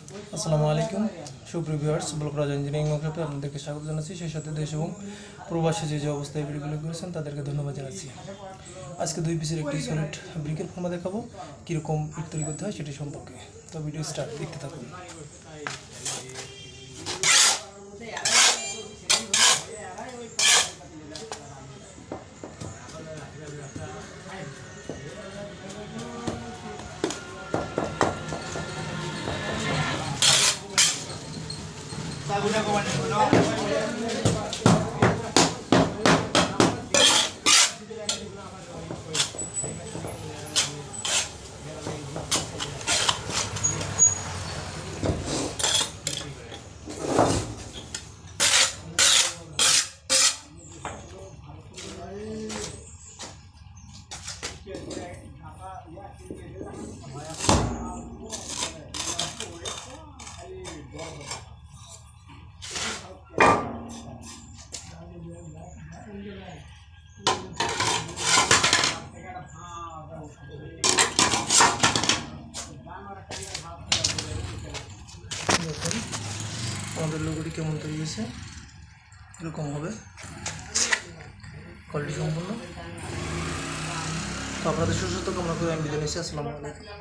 আসসালামু আলাইকুম সুপ্রিয় ভিউয়ার্স, ব্লক রাজা ইঞ্জিনিয়ারিং ওয়ার্কশপে আপনাদেরকে স্বাগত জানাচ্ছি। সেই সাথে দেশ এবং প্রবাসী যে অবস্থায় ভিডিওগুলো করেছেন তাদেরকে ধন্যবাদ জানাচ্ছি। আজকে 2 পিসের একটি সলিড ব্রিকের ফর্মা দেখাবো, কীরকম ইট তৈরি করতে হয় সেটি সম্পর্কে। তো ভিডিও স্টার্ট দেখতে থাকুন। দেখুন আমাদের লোগোটি কেমন তৈরি হয়েছে, এরকম হবে কোয়ালিটি সম্পূর্ণ। তো আপনাদের সুস্বাস্থ্য কামনা করে আমি বিদায় নিচ্ছি। আসসালামু আলাইকুম।